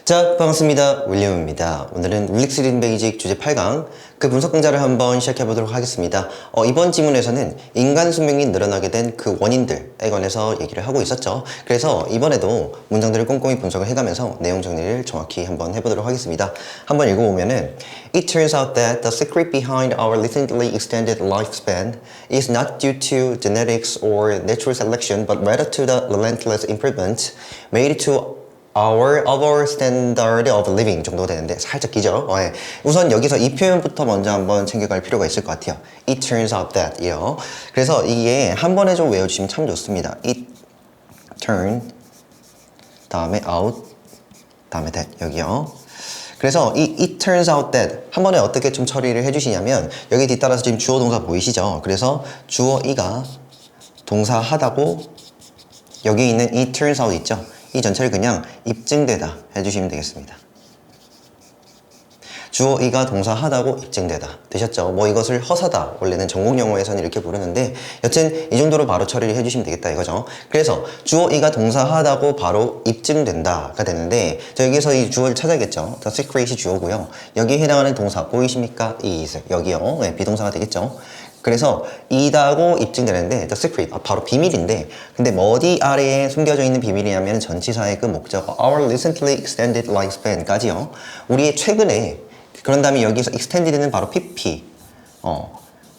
자, 반갑습니다. 윌리엄입니다. 오늘은 릴릭스 리딩 베이직 주제 8강 그 분석 강좌를 한번 시작해 보도록 하겠습니다. 이번 지문에서는 인간 수명이 늘어나게 된 그 원인들에 관해서 얘기를 하고 있었죠. 그래서 이번에도 문장들을 꼼꼼히 분석을 해가면서 내용 정리를 정확히 한번 해보도록 하겠습니다. 한번 읽어보면은 It turns out that the secret behind our recently extended lifespan is not due to genetics or natural selection, but rather to the relentless improvements made to our standard of living 정도 되는데 살짝 기죠. 우선 여기서 이 표현부터 먼저 한번 챙겨갈 필요가 있을 것 같아요. It turns out that 이요. 그래서 이게 한 번에 좀 외워주시면 참 좋습니다. It turn 다음에 out 다음에 that 여기요. 그래서 이 it turns out that 한 번에 어떻게 좀 처리를 해주시냐면 여기 뒤따라서 지금 주어 동사 보이시죠? 그래서 주어 이가 동사 하다고 여기 있는 it turns out 있죠? 이 전체를 그냥 입증되다 해주시면 되겠습니다. 주어 이가 동사 하다고 입증되다 되셨죠? 뭐 이것을 허사다 원래는 전공 용어에서는 이렇게 부르는데 여튼 이 정도로 바로 처리를 해주시면 되겠다 이거죠. 그래서 주어 이가 동사 하다고 바로 입증된다가 되는데 저 여기서 이 주어를 찾아야겠죠. The secret이 주어고요. 여기에 해당하는 동사 보이십니까? is 여기요. 네, 비동사가 되겠죠. 그래서 이다고 입증되는데 the secret 바로 비밀인데 근데 뭐 어디 아래에 숨겨져 있는 비밀이냐면 전치사의 그 목적어 our recently extended lifespan까지요. 우리의 최근에 그런 다음에 여기서 extended는 바로 pp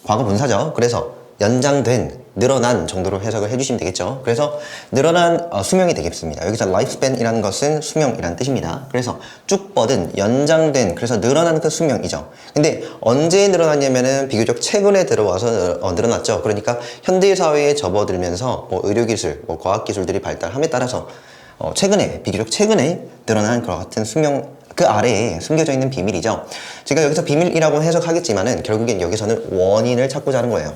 과거 분사죠. 그래서 연장된 늘어난 정도로 해석을 해주시면 되겠죠. 그래서 늘어난 수명이 되겠습니다. 여기서 lifespan이라는 것은 수명이라는 뜻입니다. 그래서 쭉 뻗은 연장된 그래서 늘어난 그 수명이죠. 근데 언제 늘어났냐면은 비교적 최근에 들어와서 늘어났죠. 그러니까 현대 사회에 접어들면서 뭐 의료기술, 뭐 과학기술들이 발달함에 따라서 최근에 비교적 최근에 늘어난 그와 같은 수명 그 아래에 숨겨져 있는 비밀이죠. 제가 여기서 비밀이라고 해석하겠지만은 결국엔 여기서는 원인을 찾고자 하는 거예요.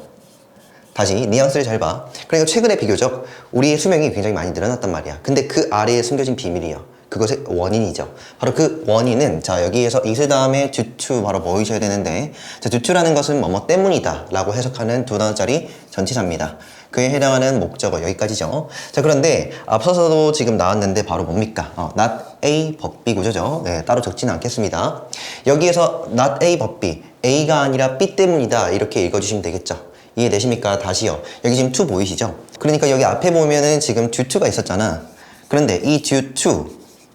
다시 뉘앙스를 잘 봐. 그러니까 최근에 비교적 우리의 수명이 굉장히 많이 늘어났단 말이야. 근데 그 아래에 숨겨진 비밀이요. 그것의 원인이죠. 바로 그 원인은 자 여기에서 is 다음에 due to 바로 보이셔야 되는데 자 due to라는 것은 뭐뭐 때문이다 라고 해석하는 두 단어짜리 전치사입니다. 그에 해당하는 목적어 여기까지죠. 자 그런데 앞서서도 지금 나왔는데 바로 뭡니까? not A but B 구조죠. 네, 따로 적지는 않겠습니다. 여기에서 not A but B A가 아니라 B 때문이다 이렇게 읽어주시면 되겠죠. 이해되십니까? 다시요. 여기 지금 to 보이시죠? 그러니까 여기 앞에 보면은 지금 due to가 있었잖아. 그런데 이 due to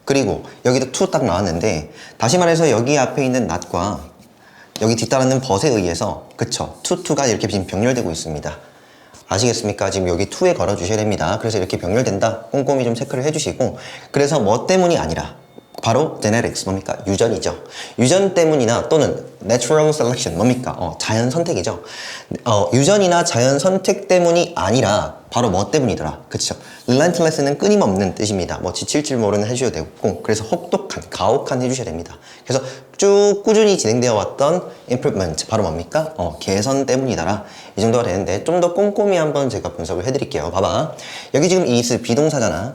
그리고 여기도 to 딱 나왔는데 다시 말해서 여기 앞에 있는 not과 여기 뒤따르는 but에 의해서 그쵸? to가 이렇게 지금 병렬되고 있습니다. 아시겠습니까? 지금 여기 to에 걸어 주셔야 됩니다. 그래서 이렇게 병렬된다. 꼼꼼히 좀 체크를 해주시고 그래서 뭐 때문이 아니라 바로 genetics 뭡니까? 유전이죠. 유전 때문이나 또는 natural selection 뭡니까? 자연 선택이죠. 유전이나 자연 선택 때문이 아니라 바로 뭐 때문이더라. 그쵸? relentless는 끊임없는 뜻입니다. 뭐 지칠 줄 모르는 해주셔도 되고 그래서 혹독한, 가혹한 해주셔야 됩니다. 그래서 쭉 꾸준히 진행되어 왔던 improvement 바로 뭡니까? 개선 때문이더라. 이 정도가 되는데 좀 더 꼼꼼히 한번 제가 분석을 해드릴게요. 봐봐. 여기 지금 is 비동사잖아.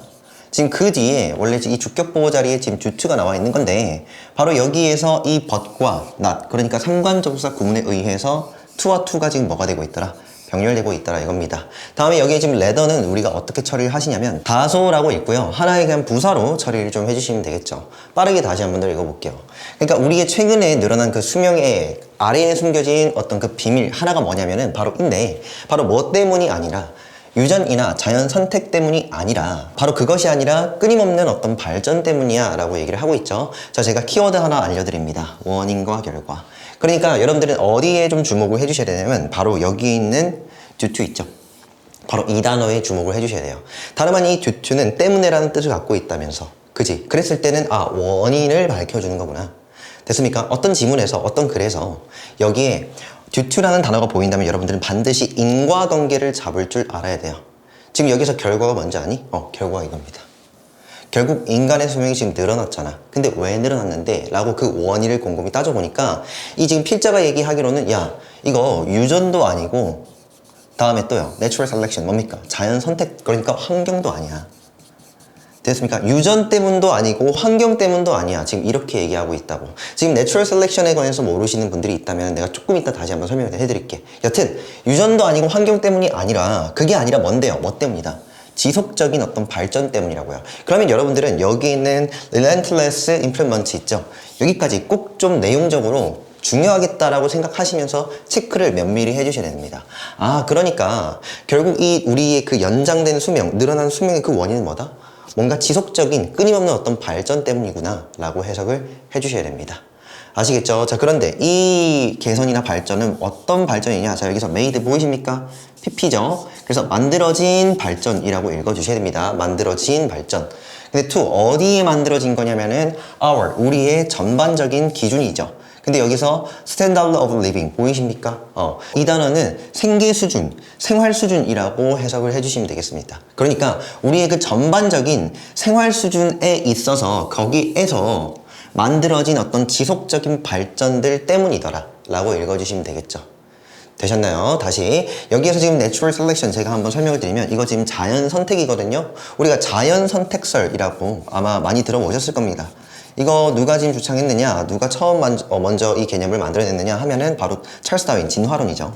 지금 그 뒤에 원래 이 주격보호 자리에 지금 due to가 나와 있는 건데 바로 여기에서 이 but과 not 그러니까 상관접사 구문에 의해서 to와 to가 지금 뭐가 되고 있더라? 병렬되고 있더라 이겁니다. 다음에 여기에 지금 rather는 우리가 어떻게 처리를 하시냐면 다소라고 있고요. 하나의 그냥 부사로 처리를 좀 해주시면 되겠죠. 빠르게 다시 한 번 더 읽어볼게요. 그러니까 우리의 최근에 늘어난 그 수명의 아래에 숨겨진 어떤 그 비밀 하나가 뭐냐면은 바로 인데 바로 뭐 때문이 아니라 유전이나 자연 선택 때문이 아니라 바로 그것이 아니라 끊임없는 어떤 발전 때문이야 라고 얘기를 하고 있죠. 자 제가 키워드 하나 알려드립니다. 원인과 결과. 그러니까 여러분들은 어디에 좀 주목을 해주셔야 되냐면 바로 여기 있는 due to 있죠. 바로 이 단어에 주목을 해주셔야 돼요. 다름 아닌 이 due to는 때문에라는 뜻을 갖고 있다면서 그지? 그랬을 때는 원인을 밝혀주는 거구나. 됐습니까? 어떤 지문에서 어떤 글에서 여기에 due to라는 단어가 보인다면 여러분들은 반드시 인과관계를 잡을 줄 알아야 돼요. 지금 여기서 결과가 뭔지 아니? 결과가 이겁니다. 결국 인간의 수명이 지금 늘어났잖아. 근데 왜 늘어났는데? 라고 그 원인을 곰곰이 따져보니까 이 지금 필자가 얘기하기로는 야 이거 유전도 아니고 다음에 또요 natural selection 뭡니까? 자연 선택 그러니까 환경도 아니야. 됐습니까? 유전 때문도 아니고 환경 때문도 아니야. 지금 이렇게 얘기하고 있다고. 지금 내추럴 셀렉션에 관해서 모르시는 분들이 있다면 내가 조금 이따 다시 한번 설명을 해드릴게. 여튼 유전도 아니고 환경 때문이 아니라 그게 아니라 뭔데요? 뭐 때문이다? 지속적인 어떤 발전 때문이라고요. 그러면 여러분들은 여기 있는 relentless improvement 있죠? 여기까지 꼭 좀 내용적으로 중요하겠다라고 생각하시면서 체크를 면밀히 해주셔야 됩니다. 아, 그러니까 결국 이 우리의 그 연장된 수명, 늘어난 수명의 그 원인은 뭐다? 뭔가 지속적인 끊임없는 어떤 발전 때문이구나 라고 해석을 해주셔야 됩니다. 아시겠죠? 자, 그런데 이 개선이나 발전은 어떤 발전이냐? 자, 여기서 made 보이십니까? PP죠? 그래서 만들어진 발전이라고 읽어주셔야 됩니다. 만들어진 발전. 근데 to 어디에 만들어진 거냐면은 our, 우리의 전반적인 기준이죠. 근데 여기서 standard of living 보이십니까? 이 단어는 생계 수준, 생활 수준이라고 해석을 해주시면 되겠습니다. 그러니까 우리의 그 전반적인 생활 수준에 있어서 거기에서 만들어진 어떤 지속적인 발전들 때문이더라 라고 읽어주시면 되겠죠. 되셨나요? 다시 여기에서 지금 Natural Selection 제가 한번 설명을 드리면 이거 지금 자연 선택이거든요. 우리가 자연 선택설이라고 아마 많이 들어보셨을 겁니다. 이거 누가 지금 주창했느냐, 누가 처음 먼저 이 개념을 만들어냈느냐 하면은 바로 찰스 다윈, 진화론이죠.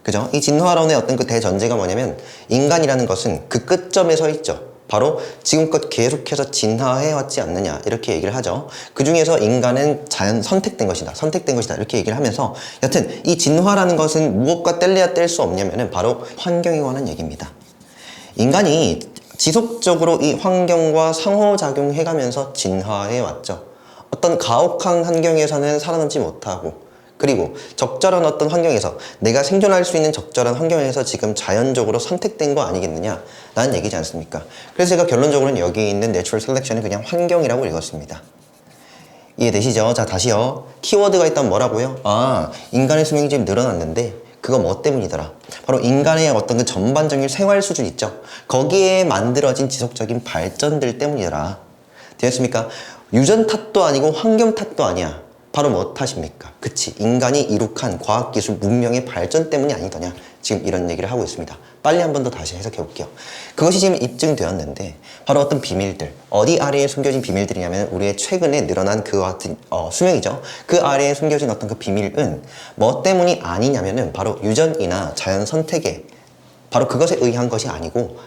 그죠? 이 진화론의 어떤 그 대전제가 뭐냐면 인간이라는 것은 그 끝점에 서 있죠. 바로 지금껏 계속해서 진화해왔지 않느냐 이렇게 얘기를 하죠. 그 중에서 인간은 자연 선택된 것이다. 선택된 것이다. 이렇게 얘기를 하면서 여튼 이 진화라는 것은 무엇과 뗄래야 뗄 수 없냐면은 바로 환경에 관한 얘기입니다. 인간이 지속적으로 이 환경과 상호작용해가면서 진화해왔죠. 어떤 가혹한 환경에서는 살아남지 못하고 그리고 적절한 어떤 환경에서 내가 생존할 수 있는 적절한 환경에서 지금 자연적으로 선택된 거 아니겠느냐 라는 얘기지 않습니까? 그래서 제가 결론적으로는 여기 있는 내추럴 셀렉션은 그냥 환경이라고 읽었습니다. 이해되시죠? 자, 다시요. 키워드가 일단 뭐라고요? 아, 인간의 수명이 지금 늘어났는데 그거 뭐 때문이더라? 바로 인간의 어떤 그 전반적인 생활 수준 있죠? 거기에 만들어진 지속적인 발전들 때문이더라. 되었습니까? 유전 탓도 아니고 환경 탓도 아니야. 바로 뭐 탓입니까? 그치, 인간이 이룩한 과학기술 문명의 발전 때문이 아니더냐, 지금 이런 얘기를 하고 있습니다. 빨리 한 번 더 다시 해석해 볼게요. 그것이 지금 입증되었는데 바로 어떤 비밀들, 어디 아래에 숨겨진 비밀들이냐면 우리의 최근에 늘어난 그와 같은 수명이죠. 그 아래에 숨겨진 어떤 그 비밀은 뭐 때문이 아니냐면은 바로 유전이나 자연 선택에 바로 그것에 의한 것이 아니고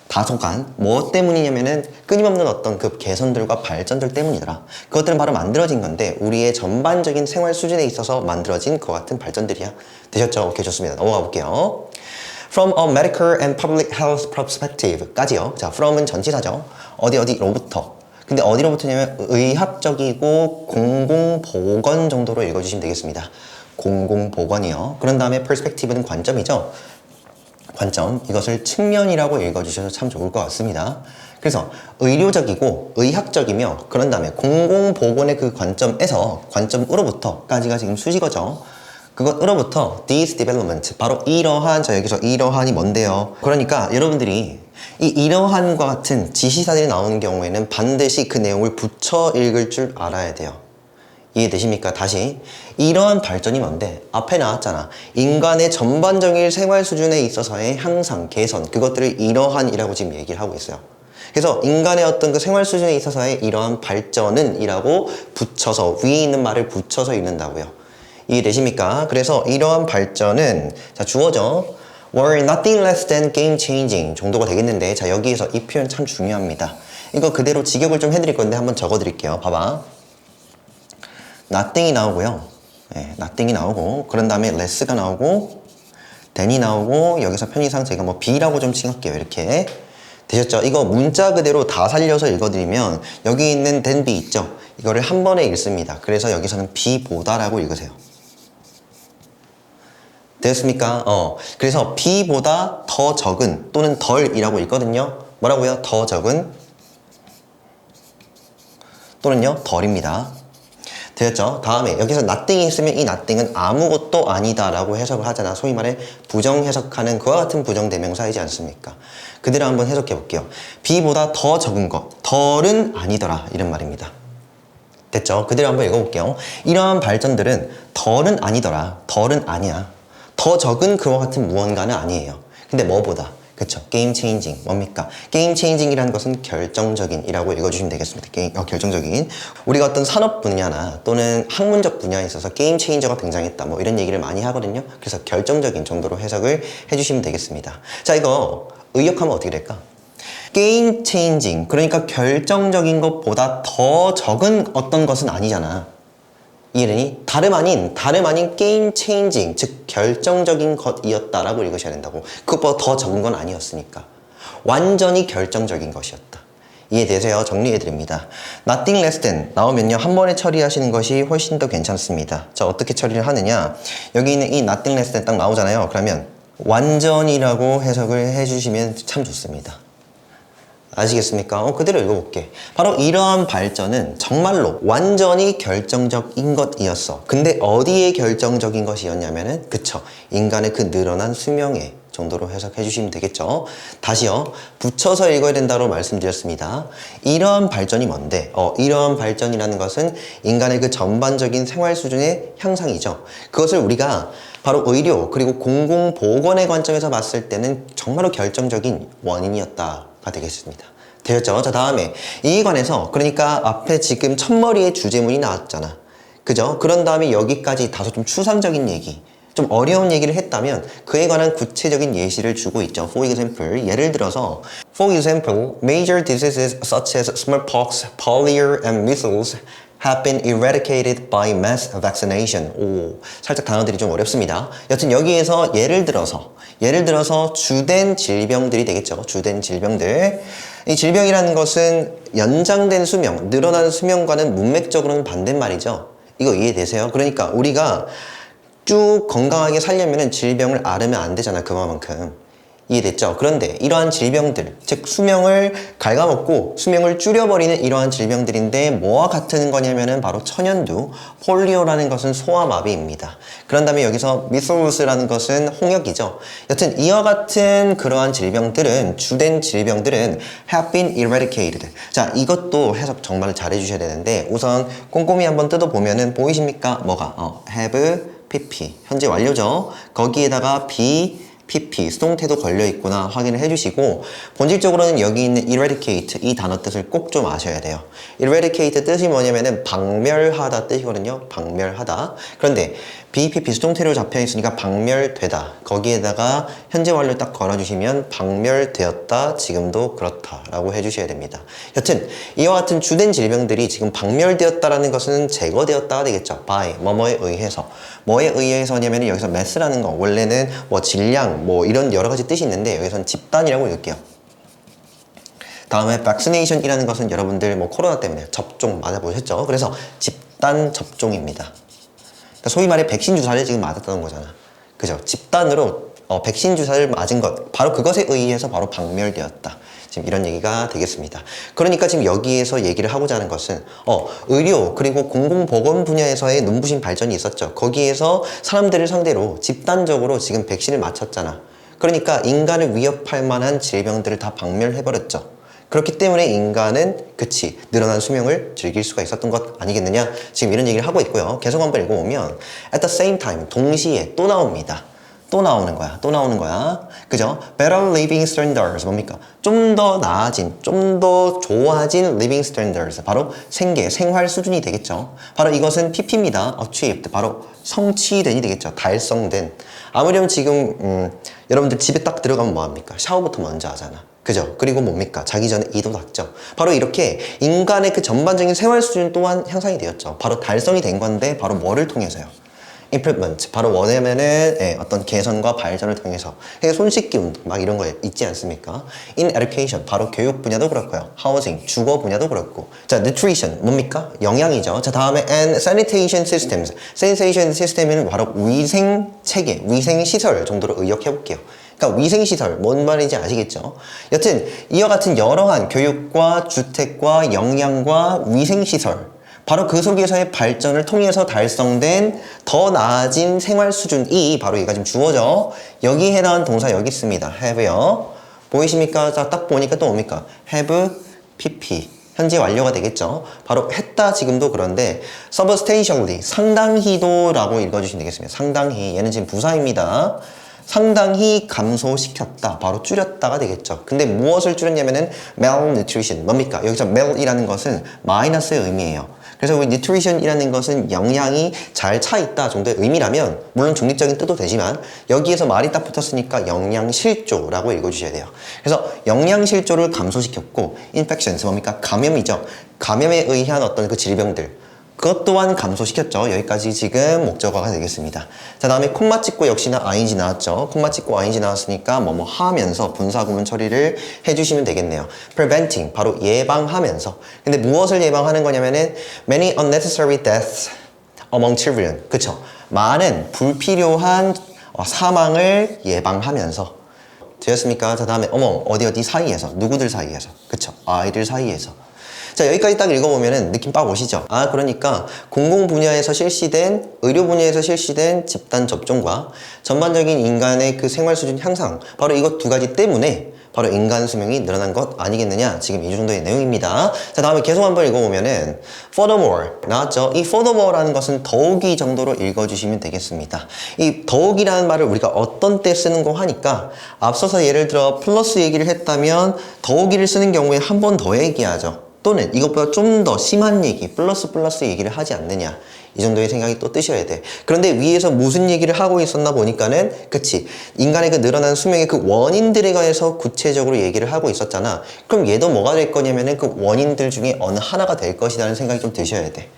다소간 뭐 때문이냐면은 끊임없는 어떤 그 개선들과 발전들 때문이더라. 그것들은 바로 만들어진 건데 우리의 전반적인 생활 수준에 있어서 만들어진 그와 같은 발전들이야. 되셨죠? 오케이, 좋습니다. 넘어가 볼게요. From a medical and public health perspective까지요. 자, from은 전치사죠. 어디로부터. 근데 어디로부터냐면 의학적이고 공공보건 정도로 읽어주시면 되겠습니다. 공공보건이요. 그런 다음에 perspective는 관점이죠. 관점, 이것을 측면이라고 읽어주셔서 참 좋을 것 같습니다. 그래서 의료적이고 의학적이며 그런 다음에 공공보건의 그 관점으로부터까지가 지금 수식어죠. 그것으로부터 this development, 바로 이러한, 자 여기서 이러한이 뭔데요? 그러니까 여러분들이 이러한과 같은 지시사들이 나오는 경우에는 반드시 그 내용을 붙여 읽을 줄 알아야 돼요. 이해되십니까? 다시 이러한 발전이 뭔데? 앞에 나왔잖아. 인간의 전반적인 생활 수준에 있어서의 향상, 개선, 그것들을 이러한이라고 지금 얘기를 하고 있어요. 그래서 인간의 어떤 그 생활 수준에 있어서의 이러한 발전은 이라고 붙여서, 위에 있는 말을 붙여서 읽는다고요. 이해되십니까? 그래서 이러한 발전은, 자, 주어져 were nothing less than game changing 정도가 되겠는데, 자, 여기에서 이 표현 참 중요합니다. 이거 그대로 직역을 좀 해드릴 건데 한번 적어 드릴게요. 봐봐. nothing이 나오고요. 네, nothing이 나오고, 그런 다음에 less가 나오고, than이 나오고, 여기서 편의상 제가 뭐 B라고 좀 칭할게요. 이렇게. 되셨죠? 이거 문자 그대로 다 살려서 읽어드리면, 여기 있는 than B 있죠? 이거를 한 번에 읽습니다. 그래서 여기서는 B보다라고 읽으세요. 되었습니까? 그래서 B보다 더 적은 또는 덜이라고 읽거든요. 뭐라고요? 더 적은 또는요, 덜입니다. 되었죠? 다음에 여기서 nothing이 있으면 이 nothing은 아무것도 아니다 라고 해석을 하잖아. 소위 말해 부정해석하는 그와 같은 부정대명사이지 않습니까? 그대로 한번 해석해 볼게요. B보다 더 적은 것, 덜은 아니더라, 이런 말입니다. 됐죠? 그대로 한번 읽어볼게요. 이러한 발전들은 덜은 아니더라, 덜은 아니야. 더 적은 그와 같은 무언가는 아니에요. 근데 뭐보다? 그쵸? 게임 체인징. 뭡니까? 게임 체인징이라는 것은 결정적인 이라고 읽어주시면 되겠습니다. 결정적인. 우리가 어떤 산업 분야나 또는 학문적 분야에 있어서 게임 체인저가 등장했다. 뭐 이런 얘기를 많이 하거든요. 그래서 결정적인 정도로 해석을 해주시면 되겠습니다. 자, 이거 의역하면 어떻게 될까? game changing, 그러니까 결정적인 것보다 더 적은 어떤 것은 아니잖아. 이해되니? 다름 아닌 game changing, 즉 결정적인 것이었다라고 읽으셔야 된다고. 그것보다 더 적은 건 아니었으니까. 완전히 결정적인 것이었다. 이해되세요? 정리해드립니다. nothing less than 나오면요, 한 번에 처리하시는 것이 훨씬 더 괜찮습니다. 자, 어떻게 처리를 하느냐? 여기 있는 이 nothing less than 딱 나오잖아요. 그러면 완전이라고 해석을 해주시면 참 좋습니다. 아시겠습니까? 그대로 읽어볼게. 바로 이러한 발전은 정말로 완전히 결정적인 것이었어. 근데 어디에 결정적인 것이었냐면은, 그쵸, 인간의 그 늘어난 수명에 정도로 해석해 주시면 되겠죠. 다시요, 붙여서 읽어야 된다고 말씀드렸습니다. 이러한 발전이 뭔데? 이러한 발전이라는 것은 인간의 그 전반적인 생활 수준의 향상이죠. 그것을 우리가 바로 의료 그리고 공공보건의 관점에서 봤을 때는 정말로 결정적인 원인이었다가 되겠습니다. 되었죠? 자, 다음에 이에 관해서, 그러니까 앞에 지금 첫머리에 주제문이 나왔잖아. 그죠? 그런 다음에 여기까지 다소 좀 추상적인 얘기, 좀 어려운 얘기를 했다면 그에 관한 구체적인 예시를 주고 있죠. For example, 예를 들어서 For example, major diseases such as smallpox, polio, and measles have been eradicated by mass vaccination. 오, 살짝 단어들이 좀 어렵습니다. 여튼 여기에서 예를 들어서 주된 질병들이 되겠죠. 주된 질병들. 이 질병이라는 것은 연장된 수명, 늘어나는 수명과는 문맥적으로는 반대말이죠. 이거 이해되세요? 그러니까 우리가 쭉 건강하게 살려면 질병을 앓으면 안 되잖아, 그만큼. 이해됐죠? 그런데 이러한 질병들, 즉 수명을 갉아먹고 수명을 줄여버리는 이러한 질병들인데 뭐와 같은 거냐면은 바로 천연두, 폴리오라는 것은 소아마비입니다. 그런 다음에 여기서 미슬루스라는 것은 홍역이죠. 여튼 이와 같은 그러한 질병들은, 주된 질병들은 have been eradicated. 자, 이것도 해석 정말 잘 해주셔야 되는데, 우선 꼼꼼히 한번 뜯어보면은 보이십니까? 뭐가? have, pp, 현재 완료죠. 거기에다가 be, pp, 수동태도 걸려있구나 확인을 해주시고, 본질적으로는 여기 있는 eradicate, 이 단어 뜻을 꼭 좀 아셔야 돼요. eradicate 뜻이 뭐냐면은 박멸하다 뜻이거든요. 박멸하다. 그런데 be, pp 수동태로 잡혀있으니까 박멸되다, 거기에다가 현재 완료 딱 걸어주시면 박멸되었다, 지금도 그렇다 라고 해주셔야 됩니다. 여튼 이와 같은 주된 질병들이 지금 박멸되었다라는 것은 제거되었다가 되겠죠. by, 뭐뭐에 의해서. 뭐에 의해서냐면 여기서 mass라는 거, 원래는 뭐 질량, 뭐 이런 여러 가지 뜻이 있는데 여기서는 집단이라고 읽을게요. 다음에 vaccination이라는 것은 여러분들 뭐 코로나 때문에 접종 맞아보셨죠? 그래서 집단 접종입니다. 그러니까 소위 말해 백신 주사를 지금 맞았다는 거잖아. 그죠? 집단으로 백신 주사를 맞은 것, 바로 그것에 의해서 바로 박멸되었다. 지금 이런 얘기가 되겠습니다. 그러니까 지금 여기에서 얘기를 하고자 하는 것은 의료 그리고 공공보건 분야에서의 눈부신 발전이 있었죠. 거기에서 사람들을 상대로 집단적으로 지금 백신을 맞췄잖아. 그러니까 인간을 위협할 만한 질병들을 다 박멸해버렸죠. 그렇기 때문에 인간은 그치, 늘어난 수명을 즐길 수가 있었던 것 아니겠느냐, 지금 이런 얘기를 하고 있고요. 계속 한번 읽어보면 at the same time, 동시에 또 나옵니다. 또 나오는 거야. 그죠? Better living standards, 뭡니까? 좀 더 나아진, 좀 더 좋아진 living standards, 바로 생활 수준이 되겠죠. 바로 이것은 PP입니다. achieved, 바로 성취된이 되겠죠. 달성된. 아무렴 지금 여러분들 집에 딱 들어가면 뭐합니까? 샤워부터 먼저 하잖아. 그죠? 그리고 뭡니까? 자기 전에 이도 닦죠. 바로 이렇게 인간의 그 전반적인 생활 수준 또한 향상이 되었죠. 바로 달성이 된 건데, 바로 뭐를 통해서요? improvement, 바로 원하면은 어떤 개선과 발전을 통해서 손 씻기 운동 막 이런 거 있지 않습니까? in education, 바로 교육 분야도 그렇고요. housing, 주거 분야도 그렇고. 자, nutrition, 뭡니까? 영양이죠. 자, 다음에 and sanitation systems, sanitation system은 바로 위생 체계, 위생 시설 정도로 의역해 볼게요. 그러니까 위생시설, 뭔 말인지 아시겠죠? 여튼 이와 같은 여러한 교육과 주택과 영양과 위생시설, 바로 그 속에서의 발전을 통해서 달성된 더 나아진 생활 수준이 바로 얘가 지금 주어져. 여기에 해당하는 동사 여기 있습니다. have요. 보이십니까? 자, 딱 보니까 또 뭡니까? have, pp. 현재 완료가 되겠죠. 바로 했다, 지금도. 그런데 substantially, 상당히도라고 읽어주시면 되겠습니다. 상당히, 얘는 지금 부사입니다. 상당히 감소시켰다, 바로 줄였다가 되겠죠. 근데 무엇을 줄였냐면은 malnutrition, 뭡니까? 여기서 mal이라는 것은 마이너스의 의미예요. 그래서 우리 nutrition이라는 것은 영양이 잘 차 있다 정도의 의미라면 물론 중립적인 뜻도 되지만 여기에서 말이 딱 붙었으니까 영양실조라고 읽어주셔야 돼요. 그래서 영양실조를 감소시켰고 infections 뭡니까? 감염이죠. 감염에 의한 어떤 그 질병들 그것 또한 감소시켰죠. 여기까지 지금 목적어가 되겠습니다. 자, 다음에 콤마 찍고 역시나 ing 나왔죠. 콤마 찍고 ing 나왔으니까 뭐뭐 하면서 분사구문 처리를 해주시면 되겠네요. preventing 바로 예방하면서. 근데 무엇을 예방하는 거냐면은 many unnecessary deaths among children. 그쵸? 많은 불필요한 사망을 예방하면서. 되었습니까? 자, 다음에 어디 사이에서 누구들 사이에서. 그쵸? 아이들 사이에서. 자, 여기까지 딱 읽어보면은 느낌 빡 오시죠? 아, 그러니까 공공 분야에서 실시된, 의료 분야에서 실시된 집단 접종과 전반적인 인간의 그 생활 수준 향상, 바로 이것 두 가지 때문에 바로 인간 수명이 늘어난 것 아니겠느냐? 지금 이 정도의 내용입니다. 자, 다음에 계속 한번 읽어보면은 furthermore 나왔죠? 이 furthermore라는 것은 더욱이 정도로 읽어주시면 되겠습니다. 이 더욱이라는 말을 우리가 어떤 때 쓰는 거 하니까 앞서서 예를 들어 플러스 얘기를 했다면 더욱이를 쓰는 경우에 한 번 더 얘기하죠. 또는 이것보다 좀 더 심한 얘기, 플러스 얘기를 하지 않느냐. 이 정도의 생각이 또 뜨셔야 돼. 그런데 위에서 무슨 얘기를 하고 있었나 보니까는 그치. 인간의 그 늘어난 수명의 그 원인들에 관해서 구체적으로 얘기를 하고 있었잖아. 그럼 얘도 뭐가 될 거냐면은 그 원인들 중에 어느 하나가 될 것이라는 생각이 좀 드셔야 돼.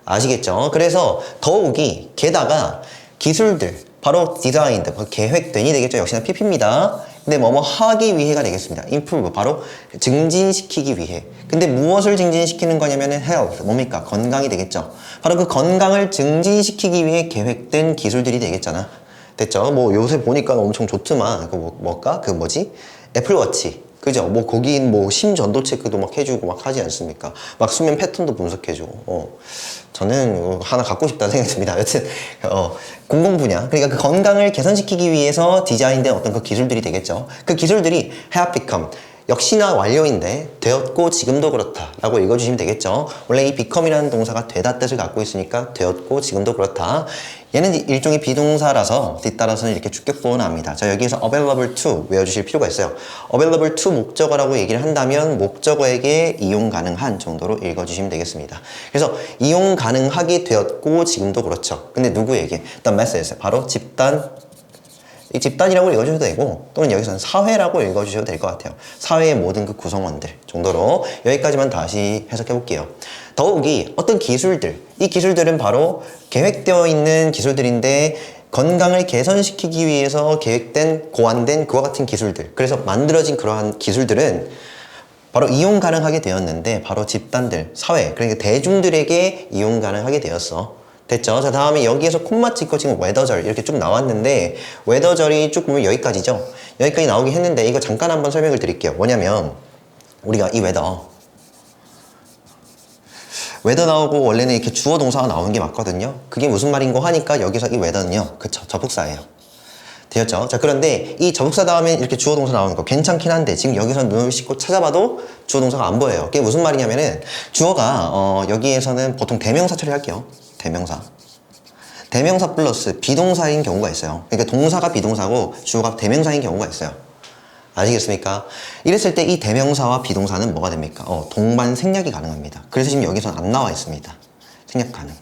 아시겠죠? 그래서 더욱이 게다가 기술들 바로 디자인드, 계획된이 되겠죠. 역시나 PP입니다. 근데 뭐뭐 하기 위해가 되겠습니다. improve, 바로 증진시키기 위해. 근데 무엇을 증진시키는 거냐면은 health, 뭡니까? 건강이 되겠죠. 바로 그 건강을 증진시키기 위해 계획된 기술들이 되겠잖아. 됐죠? 뭐 요새 보니까 엄청 좋지만, 뭘까? 그 뭐지? 애플워치. 그죠? 뭐 거긴 뭐 심전도 체크도 막 해주고 막 하지 않습니까? 막 수면 패턴도 분석해주고. 저는 하나 갖고 싶다는 생각이 듭니다. 여튼 공공 분야, 그러니까 그 건강을 개선시키기 위해서 디자인된 어떤 그 기술들이 되겠죠. 그 기술들이 have become, 역시나 완료인데 되었고 지금도 그렇다 라고 읽어주시면 되겠죠. 원래 이 become이라는 동사가 되다 뜻을 갖고 있으니까 되었고 지금도 그렇다. 얘는 일종의 비동사라서 뒤따라서는 이렇게 주격보어 나옵니다. 자, 여기에서 available to 외워주실 필요가 있어요. available to 목적어라고 얘기를 한다면 목적어에게 이용 가능한 정도로 읽어주시면 되겠습니다. 그래서 이용 가능하게 되었고 지금도 그렇죠. 근데 누구에게? The masses, 바로 집단, 이 집단이라고 읽어주셔도 되고 또는 여기서는 사회라고 읽어주셔도 될 것 같아요. 사회의 모든 그 구성원들 정도로 여기까지만 다시 해석해 볼게요. 더욱이 어떤 기술들, 이 기술들은 바로 계획되어 있는 기술들인데 건강을 개선시키기 위해서 계획된, 고안된 그와 같은 기술들, 그래서 만들어진 그러한 기술들은 바로 이용 가능하게 되었는데 바로 집단들, 사회, 그러니까 대중들에게 이용 가능하게 되었어. 됐죠? 자, 다음에 여기에서 콤마 찍고 지금 웨더절 이렇게 쭉 나왔는데 웨더절이 쭉 보면 여기까지죠? 여기까지 나오긴 했는데 이거 잠깐 한번 설명을 드릴게요. 뭐냐면 우리가 이 웨더 나오고 원래는 이렇게 주어 동사가 나오는 게 맞거든요. 그게 무슨 말인고 하니까 여기서 이 웨더는요, 그쵸, 접속사예요. 되었죠? 자, 그런데 이 접속사 다음에 이렇게 주어 동사 나오는 거 괜찮긴 한데 지금 여기서 눈을 씻고 찾아봐도 주어 동사가 안 보여요. 그게 무슨 말이냐면은 주어가 여기에서는 보통 대명사 처리할게요. 대명사 플러스 비동사인 경우가 있어요. 그러니까 동사가 비동사고 주어가 대명사인 경우가 있어요. 아시겠습니까? 이랬을 때 이 대명사와 비동사는 뭐가 됩니까? 동반 생략이 가능합니다. 그래서 지금 여기서는 안 나와 있습니다. 생략 가능.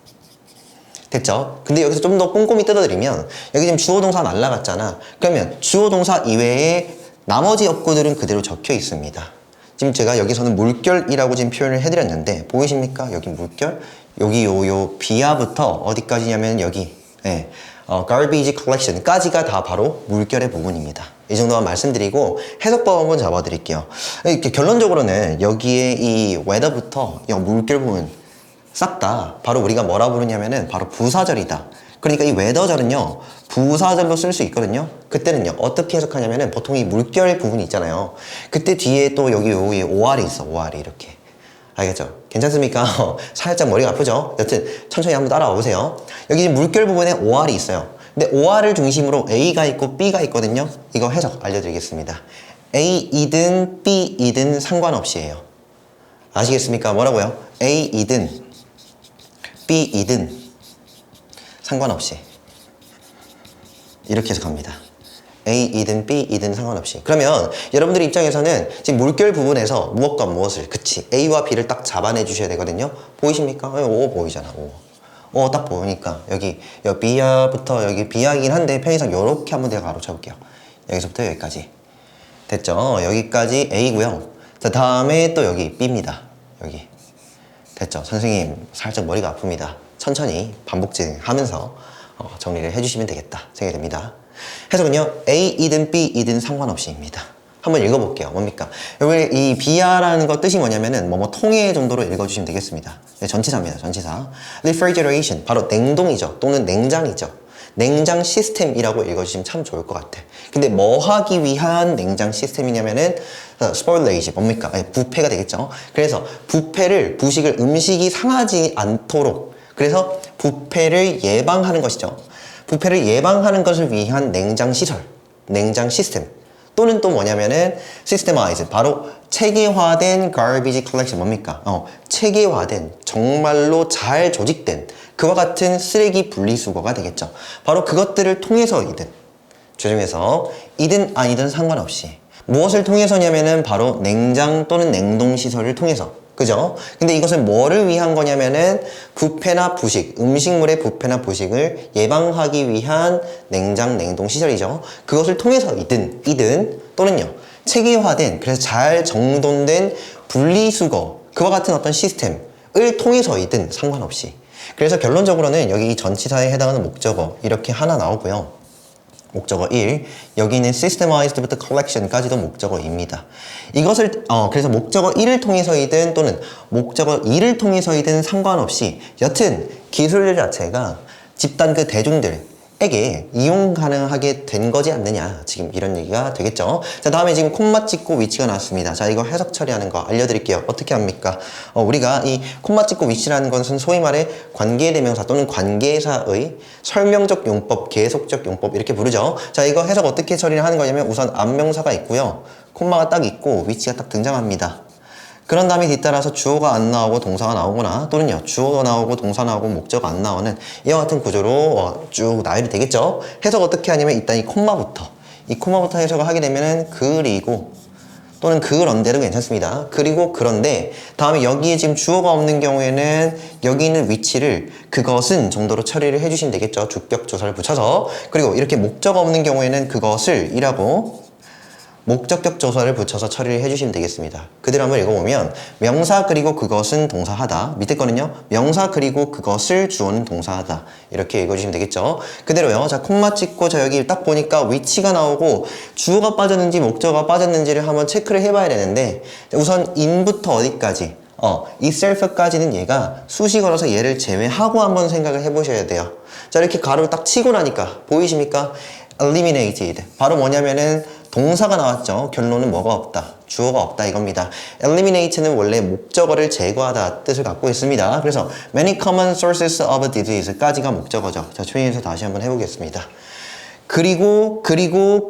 됐죠? 근데 여기서 좀 더 꼼꼼히 뜯어드리면 여기 지금 주어 동사 날라갔잖아. 그러면 주어 동사 이외에 나머지 어구들은 그대로 적혀 있습니다. 지금 제가 여기서는 물결이라고 지금 표현을 해드렸는데 보이십니까? 여기 물결, 여기 요 비하부터 어디까지냐면 여기 garbage collection까지가 다 바로 물결의 부분입니다. 이 정도만 말씀드리고 해석법 한번 잡아드릴게요. 이렇게 결론적으로는 여기에 이 weather부터 이 물결 부분 싹 다 바로 우리가 뭐라 부르냐면은 바로 부사절이다. 그러니까 이 weather절은요 부사절로 쓸 수 있거든요. 그때는요 어떻게 해석하냐면은 보통 이 물결 부분이 있잖아요. 그때 뒤에 또 여기 OR이 있어. OR이 이렇게. 알겠죠? 괜찮습니까? 살짝 머리가 아프죠? 여튼 천천히 한번 따라와 보세요. 여기 지금 물결 부분에 OR이 있어요. 근데 OR을 중심으로 A가 있고 B가 있거든요. 이거 해석 알려드리겠습니다. A이든 B이든 상관없이에요. 아시겠습니까? 뭐라고요? A이든 B이든 상관없이 이렇게 해석합니다. A이든 B이든 상관없이. 그러면 여러분들 입장에서는 지금 물결 부분에서 무엇과 무엇을, 그치, A와 B를 딱 잡아내 주셔야 되거든요. 보이십니까? O 보이잖아, O. 딱 보이니까 여기 B야부터 여기 B야이긴 한데 편의상 요렇게 한번 내가 가로쳐볼게요. 여기서부터 여기까지 됐죠? 여기까지 A고요. 자, 다음에 또 여기 B입니다. 여기 됐죠? 선생님 살짝 머리가 아픕니다. 천천히 반복 진행하면서 정리를 해주시면 되겠다 생각이 됩니다. 해석은요, A이든 B이든 상관없이입니다. 한번 읽어볼게요. 뭡니까? 여기 이 B야라는 거 뜻이 뭐냐면은 뭐뭐 통해 정도로 읽어주시면 되겠습니다. 네, 전치사입니다. 전치사. Refrigeration 바로 냉동이죠. 또는 냉장이죠. 냉장 시스템이라고 읽어주시면 참 좋을 것 같아. 근데 뭐 하기 위한 냉장 시스템이냐면은 spoilage 뭡니까? 아니, 부패가 되겠죠. 그래서 부식을 음식이 상하지 않도록, 그래서 부패를 예방하는 것이죠. 부패를 예방하는 것을 위한 냉장 시설, 냉장 시스템, 또는 또 뭐냐면은 systemize 바로 체계화된 garbage collection 뭡니까? 체계화된, 정말로 잘 조직된 그와 같은 쓰레기 분리수거가 되겠죠. 바로 그것들을 통해서이든, 조정해서 이든 아니든 상관없이 무엇을 통해서냐면은 바로 냉장 또는 냉동시설을 통해서, 그죠? 근데 이것은 뭐를 위한 거냐면은 부패나 부식, 음식물의 부패나 부식을 예방하기 위한 냉장, 냉동시설이죠. 그것을 통해서이든 또는요, 체계화된, 그래서 잘 정돈된 분리수거, 그와 같은 어떤 시스템을 통해서이든 상관없이. 그래서 결론적으로는 여기 이 전치사에 해당하는 목적어 이렇게 하나 나오고요. 목적어 1, 여기는 systemized부터 collection까지도 목적어입니다. 이것을 그래서 목적어 1을 통해서이든 또는 목적어 2를 통해서이든 상관없이 여튼 기술 자체가 집단 그 대중들에게 이용 가능하게 된 거지 않느냐, 지금 이런 얘기가 되겠죠. 자, 다음에 지금 콤마 찍고 위치가 나왔습니다. 자, 이거 해석 처리하는 거 알려드릴게요. 어떻게 합니까? 우리가 이 콤마 찍고 위치라는 것은 소위 말해 관계대명사 또는 관계사의 설명적 용법, 계속적 용법 이렇게 부르죠. 자, 이거 해석 어떻게 처리를 하는 거냐면 우선 앞명사가 있고요, 콤마가 딱 있고 위치가 딱 등장합니다. 그런 다음에 뒤따라서 주어가 안 나오고 동사가 나오거나, 또는요, 주어도 나오고 동사 나오고 목적어 안 나오는 이와 같은 구조로 쭉 나열이 되겠죠. 해석 어떻게 하냐면 일단 이 콤마부터 해석을 하게 되면은 그리고 또는 그런데도 괜찮습니다. 그리고 그런데 다음에 여기에 지금 주어가 없는 경우에는 여기 있는 위치를 그것은 정도로 처리를 해주시면 되겠죠. 주격조사를 붙여서. 그리고 이렇게 목적어 없는 경우에는 그것을 이라고 목적격 조사를 붙여서 처리를 해주시면 되겠습니다. 그대로 한번 읽어보면 명사 그리고 그것은 동사하다, 밑에 거는요 명사 그리고 그것을 주어는 동사하다, 이렇게 읽어주시면 되겠죠. 그대로요. 자, 콤마 찍고 자 여기 딱 보니까 위치가 나오고 주어가 빠졌는지 목적어가 빠졌는지를 한번 체크를 해봐야 되는데, 우선 in부터 어디까지 itself까지는 얘가 수식어라서 얘를 제외하고 한번 생각을 해보셔야 돼요. 자, 이렇게 가로를 딱 치고 나니까 보이십니까? eliminated 바로 뭐냐면은 동사가 나왔죠. 결론은 뭐가 없다, 주어가 없다 이겁니다. eliminate는 원래 목적어를 제거하다 뜻을 갖고 있습니다. 그래서 many common sources of disease까지가 목적어죠. 자, 초인에서 다시 한번 해보겠습니다. 그리고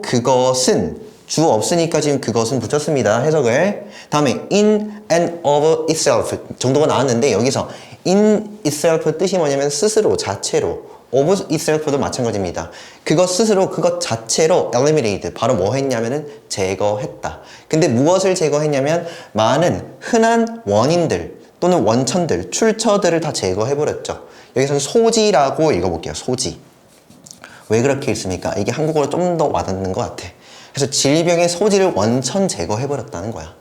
그것은 주어 없으니까 지금 그것은 붙였습니다. 해석을. 다음에 in and of itself 정도가 나왔는데 여기서 in itself 뜻이 뭐냐면 스스로, 자체로, of itself도 마찬가지입니다. 그것 스스로, 그것 자체로 eliminated 바로 뭐 했냐면은 제거했다. 근데 무엇을 제거했냐면 많은 흔한 원인들 또는 원천들, 출처들을 다 제거해버렸죠. 여기서는 소지라고 읽어볼게요. 소지. 왜 그렇게 읽습니까? 이게 한국어로 좀 더 와닿는 것 같아. 그래서 질병의 소지를 원천 제거해버렸다는 거야.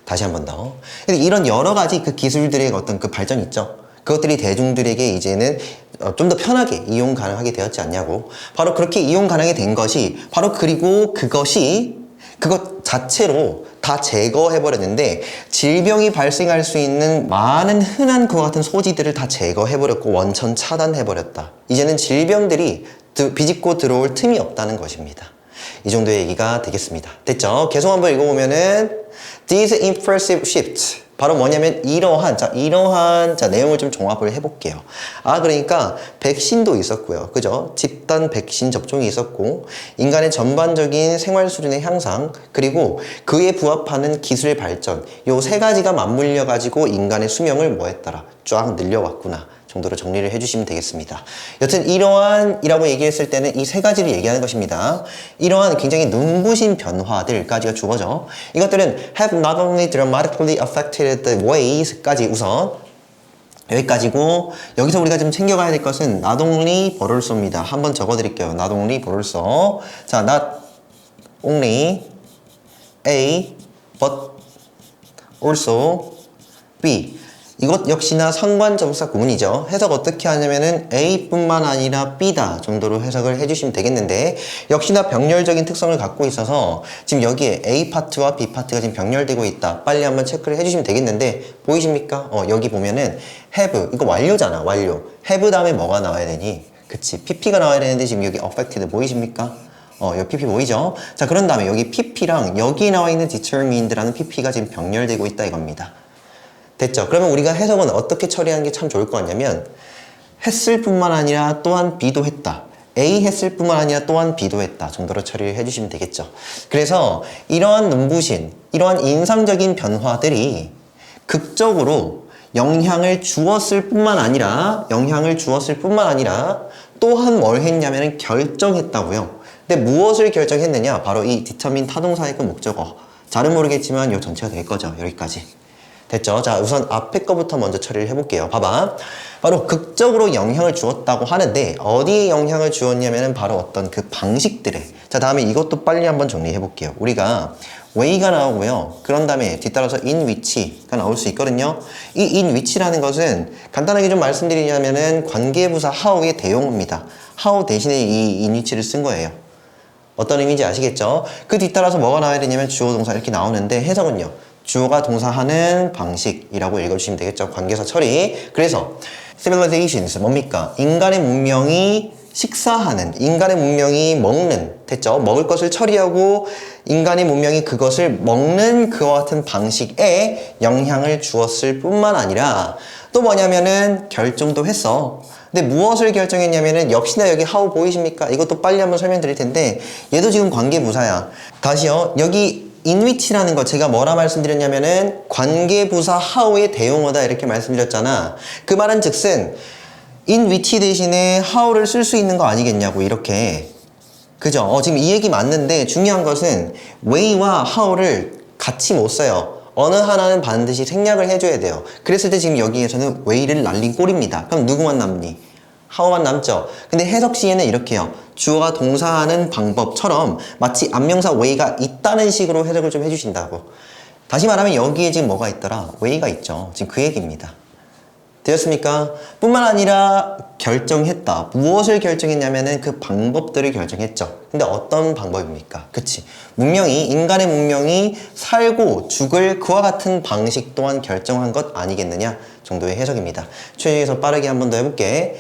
다시 한 번 더. 근데 이런 여러 가지 그 기술들의 어떤 그 발전이 있죠. 그것들이 대중들에게 이제는 좀 더 편하게 이용 가능하게 되었지 않냐고. 바로 그렇게 이용 가능하게 된 것이 바로 그리고 그것이 그것 자체로 다 제거해버렸는데 질병이 발생할 수 있는 많은 흔한 그와 같은 소지들을 다 제거해버렸고 원천 차단해버렸다. 이제는 질병들이 비집고 들어올 틈이 없다는 것입니다. 이 정도의 얘기가 되겠습니다. 됐죠? 계속 한번 읽어보면은 These impressive shifts 바로 뭐냐면 이러한 내용을 좀 종합을 해볼게요. 그러니까 백신도 있었고요. 그죠? 집단 백신 접종이 있었고, 인간의 전반적인 생활 수준의 향상, 그리고 그에 부합하는 기술 발전, 요 세 가지가 맞물려 가지고 인간의 수명을 뭐 했더라? 쫙 늘려왔구나. 정도로 정리를 해주시면 되겠습니다. 여튼 이러한이라고 얘기했을 때는 이 세 가지를 얘기하는 것입니다. 이러한 굉장히 눈부신 변화들까지가 주어져. 이것들은 have not only dramatically affected the ways까지 우선 여기까지고, 여기서 우리가 좀 챙겨가야 될 것은 not only but also입니다. 한번 적어드릴게요. not only but also. 자, not only A but also B. 이것 역시나 상관접사 구문이죠. 해석 어떻게 하냐면은 A뿐만 아니라 B다 정도로 해석을 해주시면 되겠는데, 역시나 병렬적인 특성을 갖고 있어서 지금 여기에 A 파트와 B 파트가 지금 병렬되고 있다. 빨리 한번 체크를 해주시면 되겠는데, 보이십니까? 여기 보면은 have, 이거 완료잖아. 완료. have 다음에 뭐가 나와야 되니? 그치, pp가 나와야 되는데 지금 여기 affected 보이십니까? 여기 pp 보이죠? 자, 그런 다음에 여기 pp랑 여기 나와 있는 determined라는 pp가 지금 병렬되고 있다 이겁니다. 됐죠? 그러면 우리가 해석은 어떻게 처리하는 게 참 좋을 것 같냐면, 했을 뿐만 아니라 또한 B도 했다. A 했을 뿐만 아니라 또한 B도 했다 정도로 처리를 해주시면 되겠죠. 그래서 이러한 눈부신, 이러한 인상적인 변화들이 극적으로 영향을 주었을 뿐만 아니라 또한 뭘 했냐면 결정했다고요. 근데 무엇을 결정했느냐? 바로 이 determine 타동사의 그 목적어. 잘은 모르겠지만 이 전체가 될 거죠. 여기까지. 됐죠? 자, 우선 앞에 거부터 먼저 처리를 해볼게요. 봐봐. 바로 극적으로 영향을 주었다고 하는데, 어디에 영향을 주었냐면은 바로 어떤 그 방식들에. 자, 다음에 이것도 빨리 한번 정리해볼게요. 우리가 way가 나오고요. 그런 다음에 뒤따라서 in which가 나올 수 있거든요. 이 in which라는 것은 간단하게 좀 말씀드리냐면은 관계부사 how의 대용어입니다. how 대신에 이 in which를 쓴 거예요. 어떤 의미인지 아시겠죠? 그 뒤따라서 뭐가 나와야 되냐면 주어, 동사 이렇게 나오는데, 해석은요. 주어가 동사하는 방식이라고 읽어주시면 되겠죠. 관계사 처리. 그래서 civilizations 뭡니까? 인간의 문명이 식사하는, 인간의 문명이 먹는, 됐죠? 먹을 것을 처리하고 인간의 문명이 그것을 먹는 그와 같은 방식에 영향을 주었을 뿐만 아니라 또 뭐냐면은 결정도 했어. 근데 무엇을 결정했냐면은 역시나 여기 how 보이십니까? 이것도 빨리 한번 설명드릴 텐데, 얘도 지금 관계부사야. 다시요. 여기 in which라는 거 제가 뭐라 말씀드렸냐면은 관계부사 how의 대용어다 이렇게 말씀드렸잖아. 그 말은 즉슨 in which 대신에 how를 쓸 수 있는 거 아니겠냐고, 이렇게. 그죠? 지금 이 얘기 맞는데 중요한 것은 way와 how를 같이 못 써요. 어느 하나는 반드시 생략을 해줘야 돼요. 그랬을 때 지금 여기에서는 way를 날린 꼴입니다. 그럼 누구만 남니? how만 남죠. 근데 해석 시에는 이렇게 해요. 주어가 동사하는 방법처럼 마치 안명사 way가 있다는 식으로 해석을 좀 해주신다고. 다시 말하면 여기에 지금 뭐가 있더라? way가 있죠. 지금 그 얘기입니다. 되었습니까? 뿐만 아니라 결정했다. 무엇을 결정했냐면은 그 방법들을 결정했죠. 근데 어떤 방법입니까? 그치? 인간의 문명이 살고 죽을 그와 같은 방식 또한 결정한 것 아니겠느냐 정도의 해석입니다. 최대에서 빠르게 한 번 더 해볼게.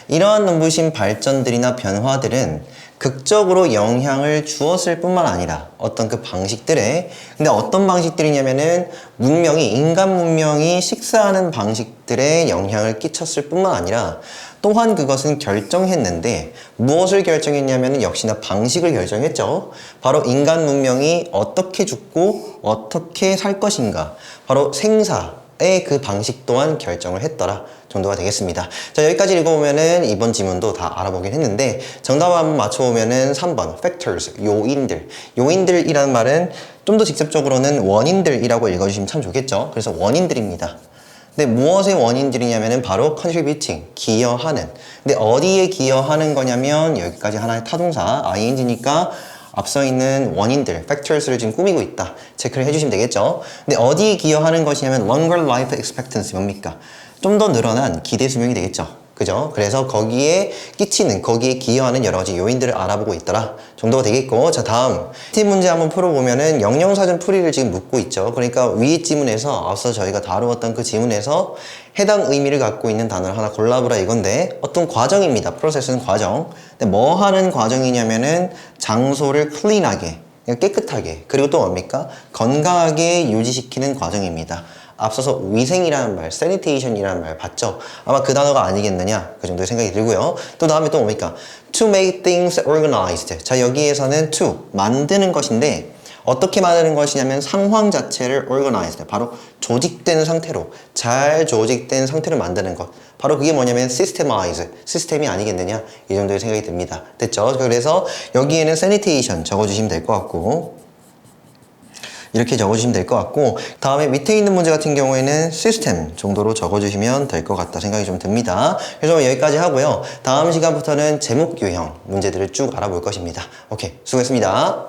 이러한 눈부신 발전들이나 변화들은 극적으로 영향을 주었을 뿐만 아니라 어떤 그 방식들에, 근데 어떤 방식들이냐면은 인간 문명이 식사하는 방식들에 영향을 끼쳤을 뿐만 아니라 또한 그것은 결정했는데, 무엇을 결정했냐면은 역시나 방식을 결정했죠. 바로 인간 문명이 어떻게 죽고 어떻게 살 것인가, 바로 생사의 그 방식 또한 결정을 했더라 정도가 되겠습니다. 자, 여기까지 읽어보면은 이번 지문도 다 알아보긴 했는데, 정답 한번 맞춰보면은 3번 factors, 요인들이라는 말은 좀 더 직접적으로는 원인들이라고 읽어주시면 참 좋겠죠. 그래서 원인들입니다. 근데 무엇의 원인들이냐면은 바로 contributing, 기여하는. 근데 어디에 기여하는 거냐면 여기까지 하나의 타동사 ing니까 앞서 있는 원인들, factors를 지금 꾸미고 있다. 체크를 해주시면 되겠죠. 근데 어디에 기여하는 것이냐면 longer life expectancy 뭡니까? 좀 더 늘어난 기대 수명이 되겠죠. 그죠? 그래서 거기에 기여하는 여러 가지 요인들을 알아보고 있더라 정도가 되겠고, 자, 다음 팀 문제 한번 풀어보면은 영영사전 풀이를 지금 묻고 있죠. 그러니까 위의 지문에서 앞서 저희가 다루었던 그 지문에서 해당 의미를 갖고 있는 단어를 하나 골라보라 이건데, 어떤 과정입니다. 프로세스는 과정. 근데 뭐 하는 과정이냐면은 장소를 클린하게, 깨끗하게, 그리고 또 뭡니까? 건강하게 유지시키는 과정입니다. 앞서서 위생이라는 말, sanitation이라는 말 봤죠? 아마 그 단어가 아니겠느냐 그 정도의 생각이 들고요. 또 다음에 또 뭡니까? To make things organized. 자, 여기에서는 to, 만드는 것인데 어떻게 만드는 것이냐면 상황 자체를 organized, 바로 조직된 상태로, 잘 조직된 상태로 만드는 것. 바로 그게 뭐냐면 systemize, 시스템이 아니겠느냐, 이 정도의 생각이 듭니다. 됐죠? 그래서 여기에는 sanitation 적어주시면 될 것 같고, 이렇게 적어주시면 될 것 같고, 다음에 밑에 있는 문제 같은 경우에는 시스템 정도로 적어주시면 될 것 같다 생각이 좀 듭니다. 그래서 여기까지 하고요. 다음 시간부터는 제목 유형 문제들을 쭉 알아볼 것입니다. 오케이, 수고했습니다.